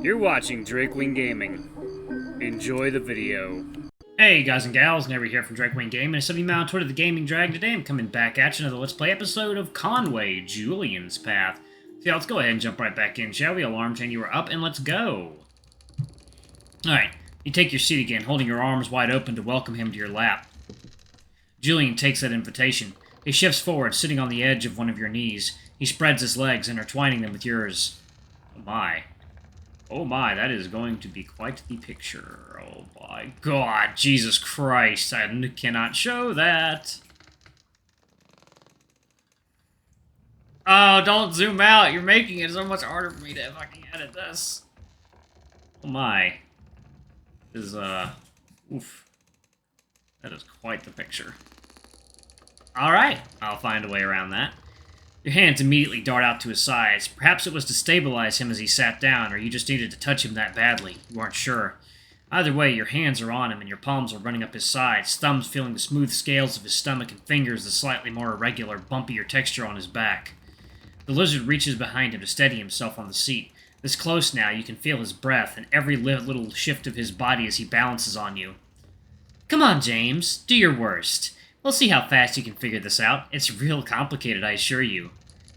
You're watching Drakewing Gaming. Enjoy the video. Hey guys and gals, Never here from Drakewing Gaming, and something mounted toward the Gaming Drag. Today I'm coming back at you another Let's Play episode of Conway, Julian's Path. So yeah, let's go ahead and jump right back in, shall we? Alarm chain, you are up, and let's go. Alright, you take your seat again, holding your arms wide open to welcome him to your lap. Julian takes that invitation. He shifts forward, sitting on the edge of one of your knees. He spreads his legs, intertwining them with yours. Oh my. Oh my, that is going to be quite the picture. Oh my god, Jesus Christ, I cannot show that. Oh, don't zoom out, you're making it so much harder for me to fucking edit this. Oh my. This is, oof. That is quite the picture. Alright, I'll find a way around that. Your hands immediately dart out to his sides. Perhaps it was to stabilize him as he sat down, or you just needed to touch him that badly. You aren't sure. Either way, your hands are on him, and your palms are running up his sides, thumbs feeling the smooth scales of his stomach, and fingers the slightly more irregular, bumpier texture on his back. The lizard reaches behind him to steady himself on the seat. This close now, you can feel his breath, and every little shift of his body as he balances on you. Come on, James. Do your worst. We'll see how fast you can figure this out. It's real complicated, I assure you.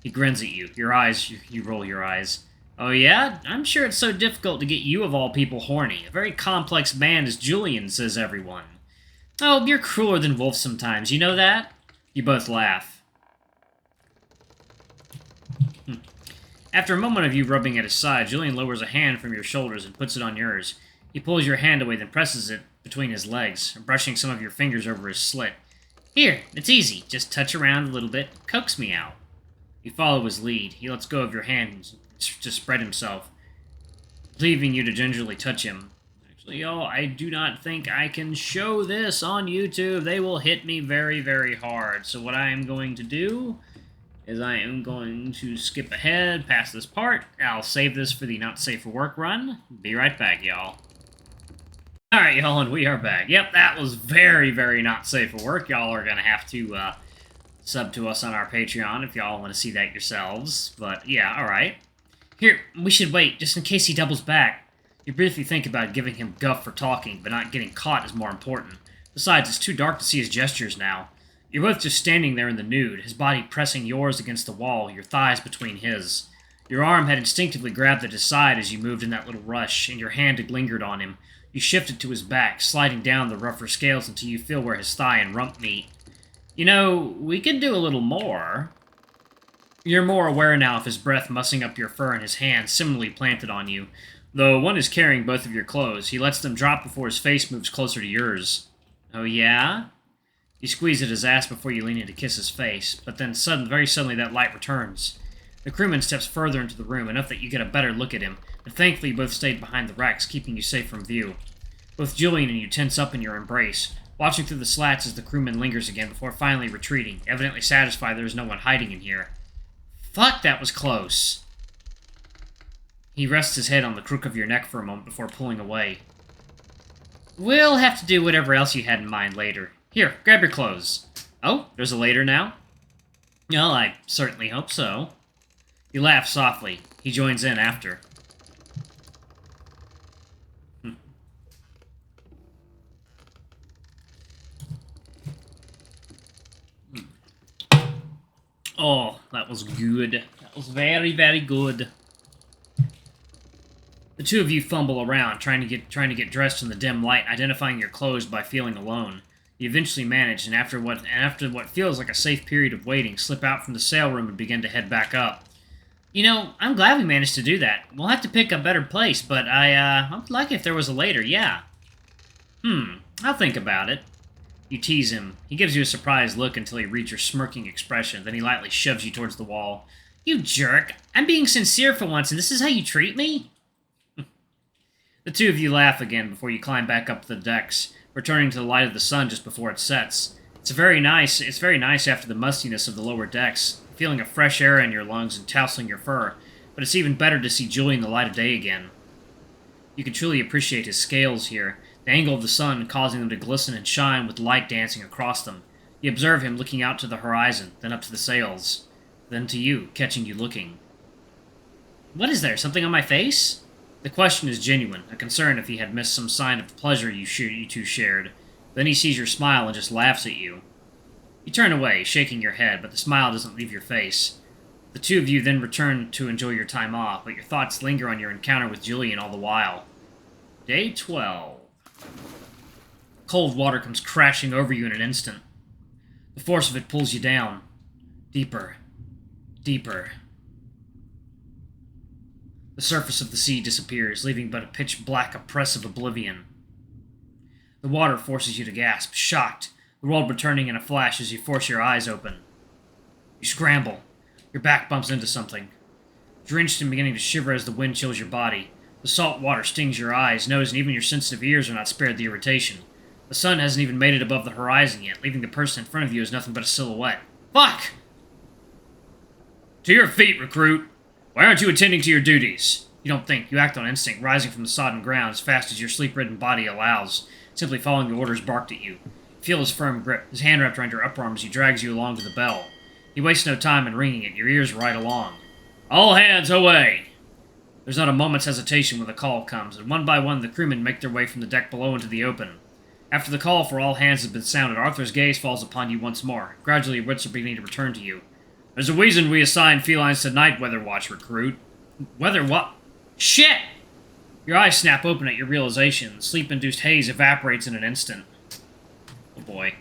He grins at you. You roll your eyes. Oh yeah? I'm sure it's so difficult to get you of all people horny. A very complex man is Julian, says everyone. Oh, you're crueler than wolves sometimes, you know that? You both laugh. After a moment of you rubbing at his side, Julian lowers a hand from your shoulders and puts it on yours. He pulls your hand away, then presses it between his legs, brushing some of your fingers over his slit. Here, it's easy. Just touch around a little bit. Coax me out. You follow his lead. He lets go of your hand to spread himself, leaving you to gingerly touch him. Actually, I do not think I can show this on YouTube. They will hit me very, very hard. So what I am going to do is I am going to skip ahead past this part. I'll save this for the Not Safe for Work run. Be right back, y'all. Alright, y'all, and we are back. Yep, that was very, very not safe for work. Y'all are going to have to sub to us on our Patreon if y'all want to see that yourselves. But, yeah, alright. Here, we should wait, just in case he doubles back. You briefly think about giving him guff for talking, but not getting caught is more important. Besides, it's too dark to see his gestures now. You're both just standing there in the nude, his body pressing yours against the wall, your thighs between his. Your arm had instinctively grabbed at his side as you moved in that little rush, and your hand had lingered on him. You shifted to his back, sliding down the rougher scales until you feel where his thigh and rump meet. You know, we could do a little more. You're more aware now of his breath mussing up your fur and his hands similarly planted on you. Though one is carrying both of your clothes, he lets them drop before his face moves closer to yours. Oh yeah? You squeeze at his ass before you lean in to kiss his face, but then very suddenly that light returns. The crewman steps further into the room, enough that you get a better look at him, but thankfully you both stayed behind the racks, keeping you safe from view. Both Julian and you tense up in your embrace, watching through the slats as the crewman lingers again before finally retreating, evidently satisfied there is no one hiding in here. Fuck, that was close! He rests his head on the crook of your neck for a moment before pulling away. We'll have to do whatever else you had in mind later. Here, grab your clothes. Oh, there's a later now? Well, I certainly hope so. You laugh softly. He joins in after. Oh, that was good. That was very, very good. The two of you fumble around, trying to get dressed in the dim light, identifying your clothes by feeling alone. You eventually manage, and after what feels like a safe period of waiting, slip out from the sail room and begin to head back up. You know, I'm glad we managed to do that. We'll have to pick a better place, but I'd like if there was a later, yeah. I'll think about it. You tease him. He gives you a surprised look until he reads your smirking expression, then he lightly shoves you towards the wall. You jerk! I'm being sincere for once, and this is how you treat me? The two of you laugh again before you climb back up the decks, returning to the light of the sun just before it sets. It's very nice after the mustiness of the lower decks, feeling of fresh air in your lungs and tousling your fur, but it's even better to see Julian the light of day again. You can truly appreciate his scales here, the angle of the sun causing them to glisten and shine with light dancing across them. You observe him looking out to the horizon, then up to the sails, then to you, catching you looking. What is there, something on my face? The question is genuine, a concern if he had missed some sign of the pleasure you two shared. Then he sees your smile and just laughs at you. You turn away, shaking your head, but the smile doesn't leave your face. The two of you then return to enjoy your time off, but your thoughts linger on your encounter with Julian all the while. Day 12. Cold water comes crashing over you in an instant. The force of it pulls you down. Deeper. Deeper. The surface of the sea disappears, leaving but a pitch-black, oppressive oblivion. The water forces you to gasp, shocked, the world returning in a flash as you force your eyes open. You scramble. Your back bumps into something. Drenched and beginning to shiver as the wind chills your body. The salt water stings your eyes, nose, and even your sensitive ears are not spared the irritation. The sun hasn't even made it above the horizon yet, leaving the person in front of you as nothing but a silhouette. Fuck! To your feet, recruit! Why aren't you attending to your duties? You don't think. You act on instinct, rising from the sodden ground as fast as your sleep-ridden body allows, simply following the orders barked at you. You feel his firm grip, his hand wrapped around your upper arm as he drags you along to the bell. He wastes no time in ringing it, your ears right along. All hands away! There's not a moment's hesitation when the call comes, and one by one the crewmen make their way from the deck below into the open. After the call for all hands has been sounded, Arthur's gaze falls upon you once more. Gradually, your wits are beginning to return to you. There's a reason we assign felines to night weather watch, recruit. Weather what? Shit! Your eyes snap open at your realization. The sleep-induced haze evaporates in an instant. Oh boy.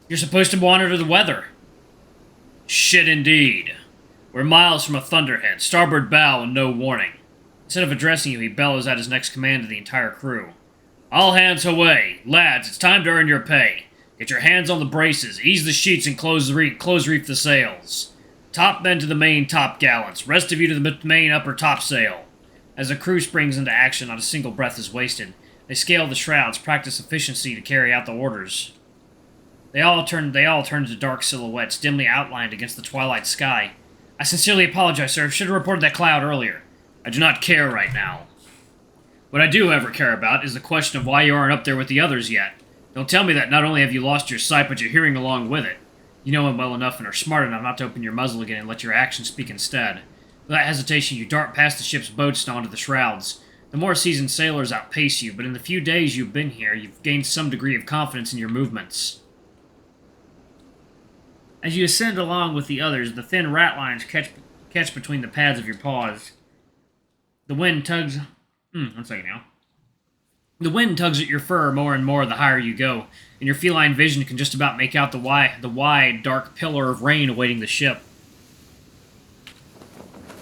You're supposed to monitor the weather. Shit indeed. We're miles from a thunderhead, starboard bow, and no warning. Instead of addressing you, he bellows out his next command to the entire crew. All hands away. Lads, it's time to earn your pay. Get your hands on the braces, ease the sheets, and close reef the sails. Top men to the main top gallants, rest of you to the main upper topsail. As the crew springs into action, not a single breath is wasted. They scale the shrouds, practice efficiency to carry out the orders. They all turn into dark silhouettes, dimly outlined against the twilight sky. I sincerely apologize, sir. Should have reported that cloud earlier. I do not care right now. What I do ever care about is the question of why you aren't up there with the others yet. Don't tell me that not only have you lost your sight, but your hearing along with it. You know him well enough and are smart enough not to open your muzzle again and let your actions speak instead. Without hesitation, you dart past the ship's boats and onto the shrouds. The more seasoned sailors outpace you, but in the few days you've been here, you've gained some degree of confidence in your movements. As you ascend along with the others, the thin rat lines catch between the pads of your paws. The wind tugs... one second now. The wind tugs at your fur more and more the higher you go, and your feline vision can just about make out the wide, dark pillar of rain awaiting the ship.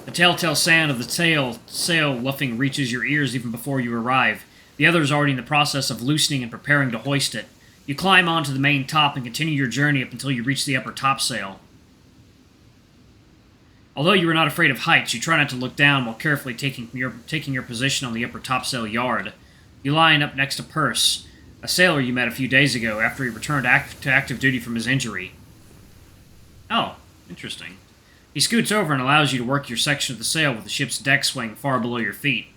The telltale sound of the sail luffing reaches your ears even before you arrive. The others are already in the process of loosening and preparing to hoist it. You climb onto the main top and continue your journey up until you reach the upper topsail. Although you are not afraid of heights, you try not to look down while carefully taking your position on the upper topsail yard. You line up next to Perce, a sailor you met a few days ago after he returned to active duty from his injury. Oh, interesting. He scoots over and allows you to work your section of the sail with the ship's deck swaying far below your feet.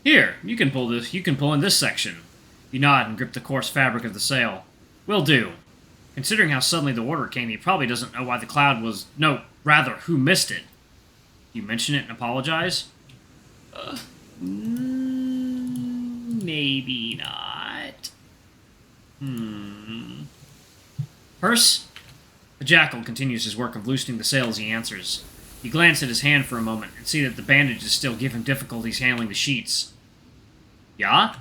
Here, you can pull in this section. You nod and grip the coarse fabric of the sail. Will do. Considering how suddenly the order came, he probably doesn't know why the cloud was... No, rather, who missed it. You mention it and apologize? Maybe not. Perce? The jackal continues his work of loosening the sail as he answers. You glance at his hand for a moment and see that the bandages still give him difficulties handling the sheets. Yeah?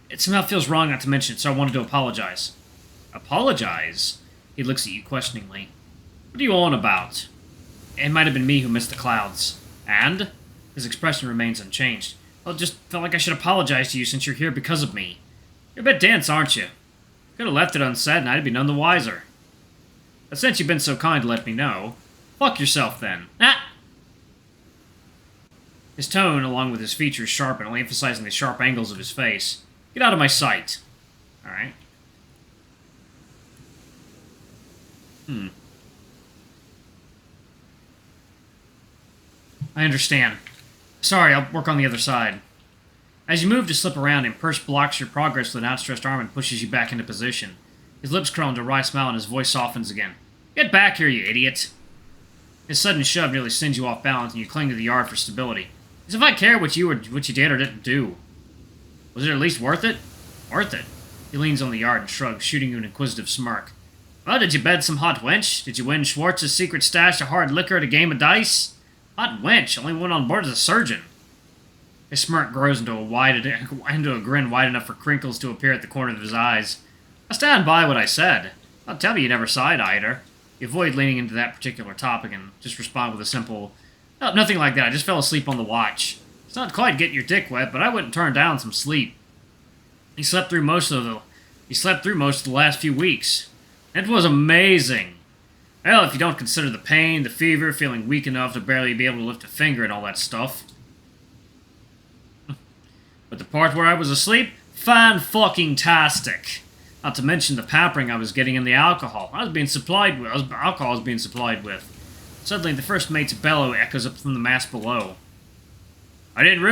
It somehow feels wrong not to mention it, so I wanted to apologize. Apologize? He looks at you questioningly. What are you on about? It might have been me who missed the clouds. And? His expression remains unchanged. Well, it just felt like I should apologize to you since you're here because of me. You're a bit dense, aren't you? Could have left it unsaid and I'd be none the wiser. But since you've been so kind to let me know, fuck yourself then. Ah! His tone, along with his features, sharpen, only emphasizing the sharp angles of his face. Get out of my sight. Alright. I understand. Sorry, I'll work on the other side. As you move to slip around him, Perce blocks your progress with an outstretched arm and pushes you back into position. His lips curl into a wry smile and his voice softens again. Get back here, you idiot! His sudden shove nearly sends you off balance and you cling to the yard for stability. As if I care what you did or didn't do. Was it at least worth it? Worth it. He leans on the yard and shrugs, shooting you an inquisitive smirk. Well, did you bed some hot wench? Did you win Schwartz's secret stash of hard liquor at a game of dice? Hot wench, only went on board as a surgeon. His smirk grows into a grin wide enough for crinkles to appear at the corner of his eyes. I stand by what I said. Don't tell me you never side-eyed her. You avoid leaning into that particular topic and just respond with a simple, "Oh, nothing like that, I just fell asleep on the watch. It's not quite getting your dick wet, but I wouldn't turn down some sleep." He slept through most of the last few weeks. It was amazing. Well, if you don't consider the pain, the fever, feeling weak enough to barely be able to lift a finger and all that stuff. But the part where I was asleep, fan-fucking-tastic. Not to mention the pampering I was getting in the alcohol. Alcohol was being supplied with. Suddenly, the first mate's bellow echoes up from the mast below. I didn't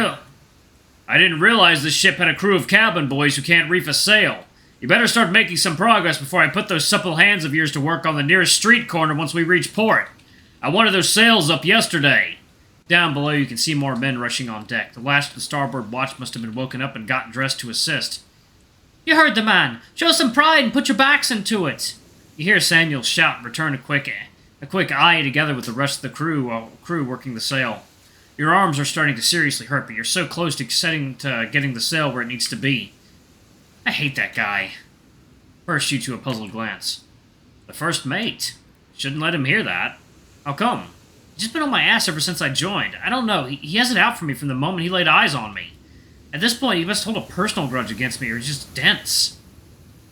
realize this ship had a crew of cabin boys who can't reef a sail. You better start making some progress before I put those supple hands of yours to work on the nearest street corner once we reach port. I wanted those sails up yesterday. Down below, you can see more men rushing on deck. The last of the starboard watch must have been woken up and gotten dressed to assist. You heard the man. Show some pride and put your backs into it. You hear Samuel shout and return a quick eye together with the rest of the crew working the sail. Your arms are starting to seriously hurt, but you're so close to getting the sail where it needs to be. I hate that guy. Perce shoots you a puzzled glance. The first mate. Shouldn't let him hear that. How come? He's just been on my ass ever since I joined. I don't know. He has it out for me from the moment he laid eyes on me. At this point, he must hold a personal grudge against me, or he's just dense.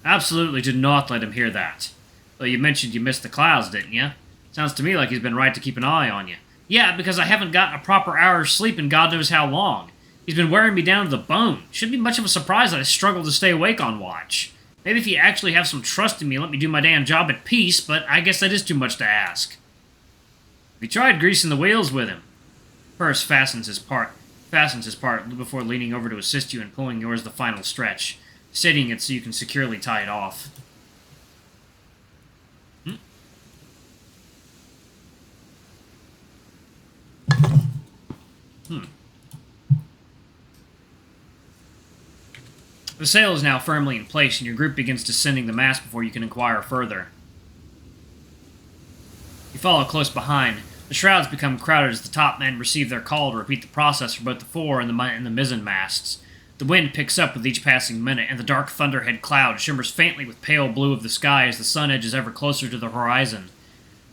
Absolutely do not let him hear that. Though you mentioned you missed the clouds, didn't you? Sounds to me like he's been right to keep an eye on you. Yeah, because I haven't gotten a proper hour's sleep in God knows how long. He's been wearing me down to the bone. Shouldn't be much of a surprise that I struggle to stay awake on watch. Maybe if you actually have some trust in me, let me do my damn job at peace, but I guess that is too much to ask. Have you tried greasing the wheels with him? Perce fastens his part before leaning over to assist you in pulling yours the final stretch, steadying it so you can securely tie it off. The sail is now firmly in place, and your group begins descending the mast before you can inquire further. You follow close behind. The shrouds become crowded as the top men receive their call to repeat the process for both the fore and the mizzen masts. The wind picks up with each passing minute, and the dark thunderhead cloud shimmers faintly with pale blue of the sky as the sun edges ever closer to the horizon.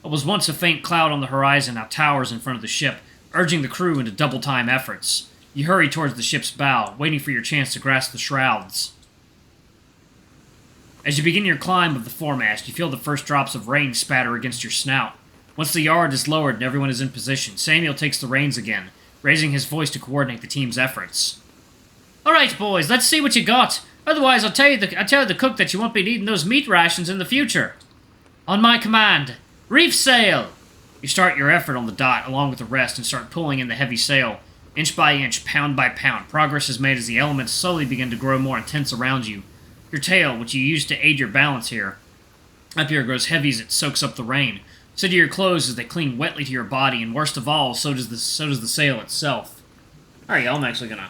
What was once a faint cloud on the horizon now towers in front of the ship, urging the crew into double-time efforts. You hurry towards the ship's bow, waiting for your chance to grasp the shrouds. As you begin your climb of the foremast, you feel the first drops of rain spatter against your snout. Once the yard is lowered and everyone is in position, Samuel takes the reins again, raising his voice to coordinate the team's efforts. All right, boys, let's see what you got. Otherwise, I'll tell the cook that you won't be needing those meat rations in the future. On my command, reef sail! You start your effort on the dot along with the rest and start pulling in the heavy sail. Inch by inch, pound by pound, progress is made as the elements slowly begin to grow more intense around you. Your tail, which you use to aid your balance up here grows heavy as it soaks up the rain. So do your clothes as they cling wetly to your body, and worst of all, so does the sail itself. Alright, y'all, I'm actually gonna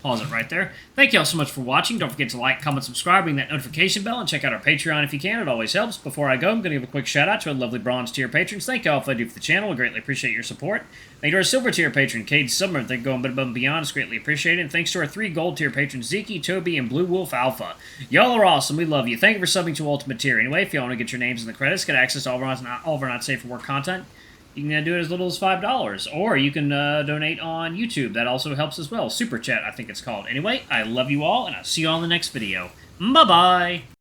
pause it right there. Thank y'all so much for watching. Don't forget to like, comment, subscribe, ring that notification bell, and check out our Patreon if you can. It always helps. Before I go, I'm going to give a quick shout out to our lovely bronze tier patrons. Thank y'all for what I do for the channel. I greatly appreciate your support. Thank you to our silver tier patron, Cade Summer. Thank you for going above and beyond. It's greatly appreciated. And thanks to our 3 gold tier patrons, Zeke, Toby, and Blue Wolf Alpha. Y'all are awesome. We love you. Thank you for subbing to Ultimate Tier. Anyway, if you want to get your names in the credits, get access to all of our not safe for work content, you can do it as little as $5, or you can donate on YouTube. That also helps as well. Super Chat, I think it's called. Anyway, I love you all, and I'll see you all in the next video. Bye-bye!